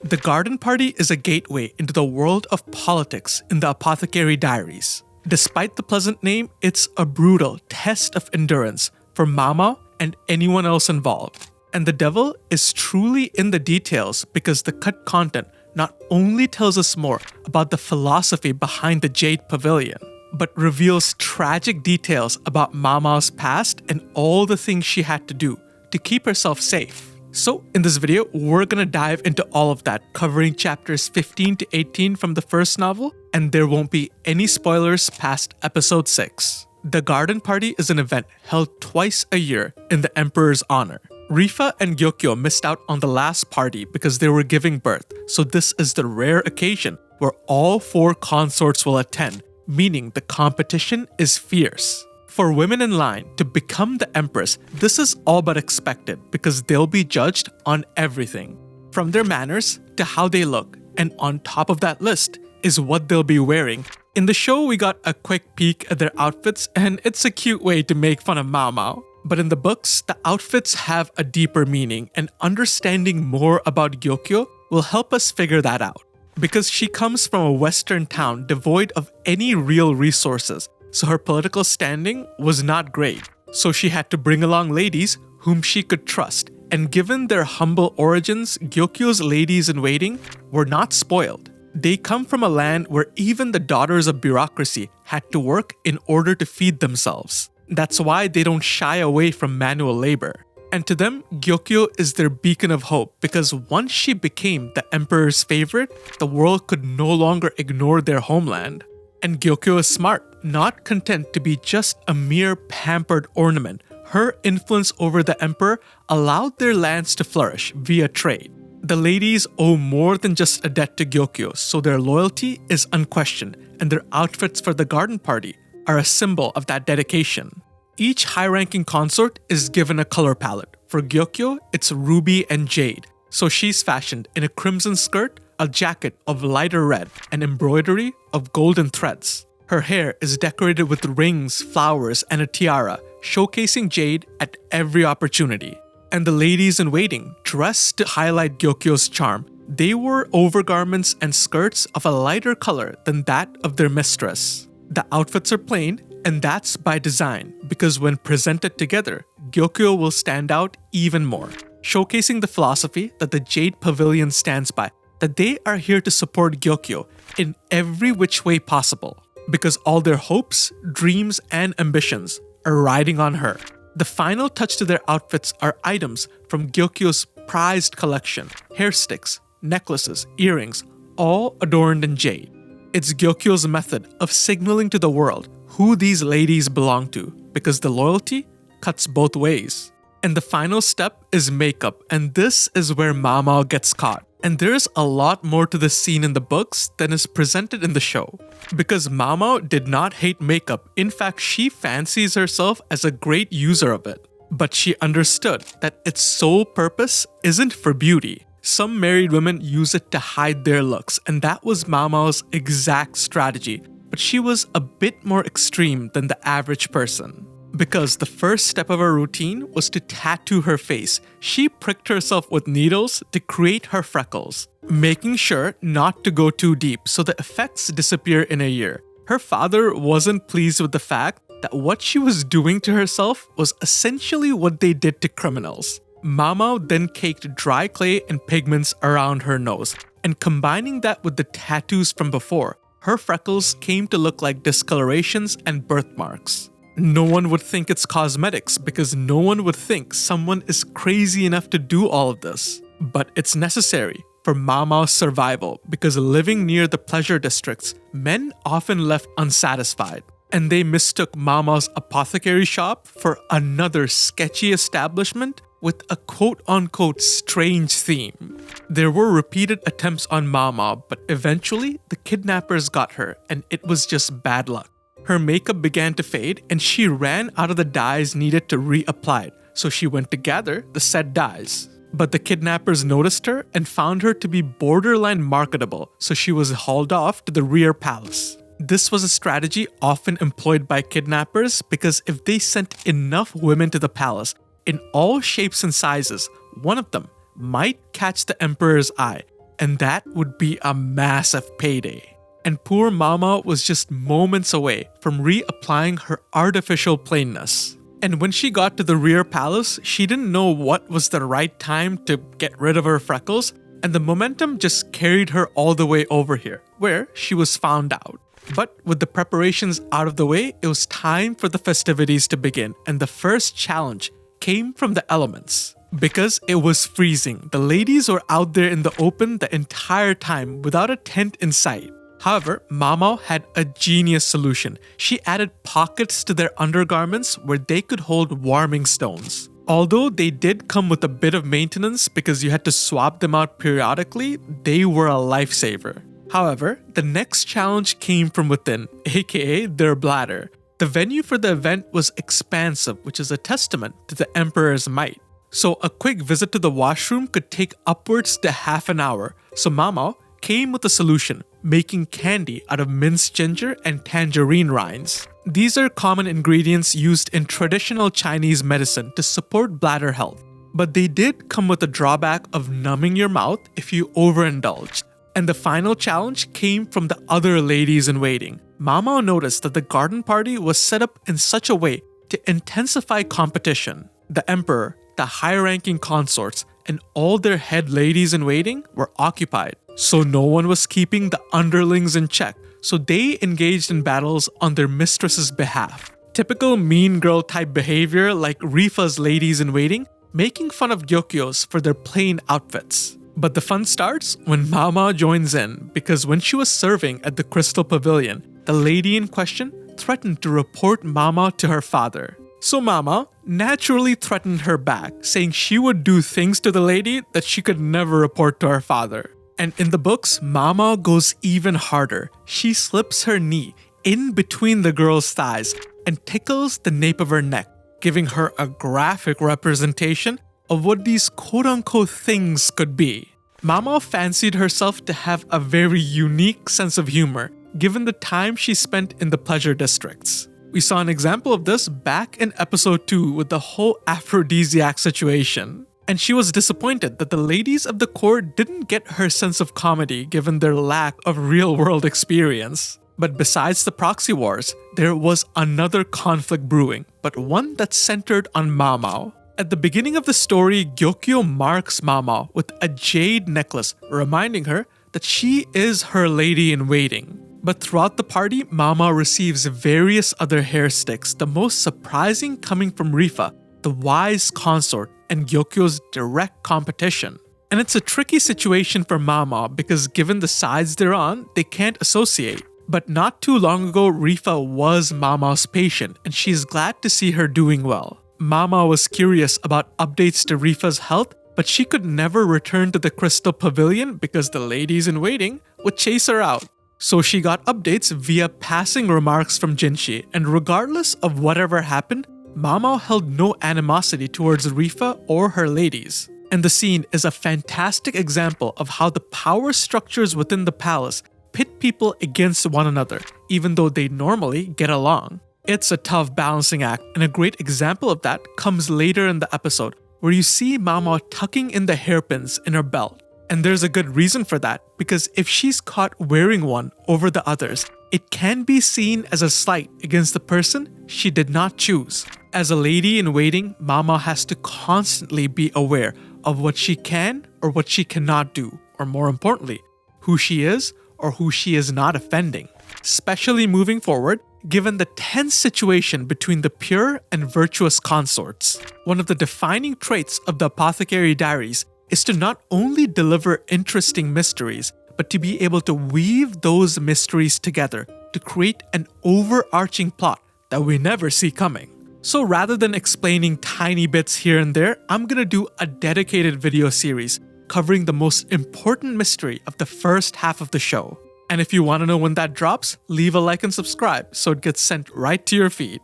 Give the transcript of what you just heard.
The garden party is a gateway into the world of politics in the Apothecary Diaries. Despite the pleasant name, it's a brutal test of endurance for Maomao and anyone else involved. And the devil is truly in the details because the cut content not only tells us more about the philosophy behind the Jade Pavilion, but reveals tragic details about Maomao's past and all the things she had to do to keep herself safe. So in this video, we're gonna dive into all of that, covering chapters 15 to 18 from the first novel, and there won't be any spoilers past episode 6. The Garden Party is an event held twice a year in the Emperor's honor. Rifa and Gyokyo missed out on the last party because they were giving birth, so this is the rare occasion where all 4 consorts will attend, meaning the competition is fierce. For women in line to become the Empress, this is all but expected because they'll be judged on everything, from their manners to how they look, and on top of that list is what they'll be wearing. In the show, we got a quick peek at their outfits, and it's a cute way to make fun of Maomao. But in the books, the outfits have a deeper meaning, and understanding more about Gyokyo will help us figure that out. Because she comes from a western town devoid of any real resources, so her political standing was not great. So she had to bring along ladies whom she could trust, and given their humble origins, Gyokyo's ladies-in-waiting were not spoiled. They come from a land where even the daughters of bureaucracy had to work in order to feed themselves. That's why they don't shy away from manual labor. And to them, Gyokyo is their beacon of hope because once she became the emperor's favorite, the world could no longer ignore their homeland. And Gyokyo is smart, not content to be just a mere pampered ornament. Her influence over the emperor allowed their lands to flourish via trade. The ladies owe more than just a debt to Gyokyo, so their loyalty is unquestioned, and their outfits for the garden party are a symbol of that dedication. Each high-ranking consort is given a color palette. For Gyokyo, it's ruby and jade, so she's fashioned in a crimson skirt, a jacket of lighter red, and embroidery of golden threads. Her hair is decorated with rings, flowers, and a tiara, showcasing jade at every opportunity. And the ladies-in-waiting dress to highlight Gyokyo's charm. They wore overgarments and skirts of a lighter color than that of their mistress. The outfits are plain, and that's by design, because when presented together, Gyokyo will stand out even more, showcasing the philosophy that the Jade Pavilion stands by, that they are here to support Gyokyo in every which way possible, because all their hopes, dreams, and ambitions are riding on her. The final touch to their outfits are items from Gyokyo's prized collection, hair sticks, necklaces, earrings, all adorned in jade. It's Gyokyo's method of signaling to the world who these ladies belong to, because the loyalty cuts both ways. And the final step is makeup, and this is where Maomao gets caught. And there's a lot more to this scene in the books than is presented in the show. Because Maomao did not hate makeup, in fact she fancies herself as a great user of it. But she understood that its sole purpose isn't for beauty. Some married women use it to hide their looks, and that was Maomao's exact strategy. But she was a bit more extreme than the average person. Because the first step of her routine was to tattoo her face. She pricked herself with needles to create her freckles, making sure not to go too deep so the effects disappear in a year. Her father wasn't pleased with the fact that what she was doing to herself was essentially what they did to criminals. Maomao then caked dry clay and pigments around her nose, and combining that with the tattoos from before, her freckles came to look like discolorations and birthmarks. No one would think it's cosmetics because no one would think someone is crazy enough to do all of this. But it's necessary for Maomao's survival because living near the pleasure districts, men often left unsatisfied. And they mistook Maomao's apothecary shop for another sketchy establishment with a quote-unquote strange theme. There were repeated attempts on Maomao, but eventually the kidnappers got her and it was just bad luck. Her makeup began to fade and she ran out of the dyes needed to reapply it, so she went to gather the said dyes. But the kidnappers noticed her and found her to be borderline marketable, so she was hauled off to the rear palace. This was a strategy often employed by kidnappers because if they sent enough women to the palace in all shapes and sizes, one of them might catch the emperor's eye, and that would be a massive payday. And poor Maomao was just moments away from reapplying her artificial plainness. And when she got to the rear palace, she didn't know what was the right time to get rid of her freckles, and the momentum just carried her all the way over here, where she was found out. But with the preparations out of the way, it was time for the festivities to begin, and the first challenge came from the elements. Because it was freezing, the ladies were out there in the open the entire time without a tent in sight. However, Maomao had a genius solution. She added pockets to their undergarments where they could hold warming stones. Although they did come with a bit of maintenance because you had to swap them out periodically, they were a lifesaver. However, the next challenge came from within, aka their bladder. The venue for the event was expansive, which is a testament to the emperor's might. So a quick visit to the washroom could take upwards to half an hour. So Maomao came with a solution, making candy out of minced ginger and tangerine rinds. These are common ingredients used in traditional Chinese medicine to support bladder health. But they did come with a drawback of numbing your mouth if you overindulged. And the final challenge came from the other ladies in waiting. Maomao noticed that the garden party was set up in such a way to intensify competition. The emperor, the high-ranking consorts, and all their head ladies in waiting were occupied. So no one was keeping the underlings in check, so they engaged in battles on their mistress's behalf. Typical mean girl type behavior like Rifa's ladies in waiting, making fun of Gyokyo's for their plain outfits. But the fun starts when Maomao joins in, because when she was serving at the Crystal Pavilion, the lady in question threatened to report Maomao to her father. So Maomao naturally threatened her back, saying she would do things to the lady that she could never report to her father. And in the books, Maomao goes even harder. She slips her knee in between the girl's thighs and tickles the nape of her neck, giving her a graphic representation of what these quote-unquote things could be. Maomao fancied herself to have a very unique sense of humor, given the time she spent in the pleasure districts. We saw an example of this back in episode 2 with the whole aphrodisiac situation. And she was disappointed that the ladies of the court didn't get her sense of comedy given their lack of real-world experience. But besides the proxy wars, there was another conflict brewing, but one that centered on Maomao. At the beginning of the story, Gyokyo marks Maomao with a jade necklace, reminding her that she is her lady in waiting. But throughout the party, Maomao receives various other hair sticks, the most surprising coming from Rifa, the wise consort, and Gyokyo's direct competition. And it's a tricky situation for Maomao because given the sides they're on, they can't associate. But not too long ago, Rifa was Maomao's patient, and she's glad to see her doing well. Maomao was curious about updates to Rifa's health, but she could never return to the Crystal Pavilion because the ladies in waiting would chase her out. So she got updates via passing remarks from Jinshi, and regardless of whatever happened, Maomao held no animosity towards Rifa or her ladies. And the scene is a fantastic example of how the power structures within the palace pit people against one another, even though they normally get along. It's a tough balancing act, and a great example of that comes later in the episode, where you see Maomao tucking in the hairpins in her belt. And there's a good reason for that, because if she's caught wearing one over the others, it can be seen as a slight against the person she did not choose. As a lady in waiting, Maomao has to constantly be aware of what she can or what she cannot do, or more importantly, who she is or who she is not offending. Especially moving forward, given the tense situation between the pure and virtuous consorts. One of the defining traits of the Apothecary Diaries is to not only deliver interesting mysteries, but to be able to weave those mysteries together to create an overarching plot that we never see coming. So rather than explaining tiny bits here and there, I'm gonna do a dedicated video series covering the most important mystery of the first half of the show. And if you want to know when that drops, leave a like and subscribe so it gets sent right to your feed.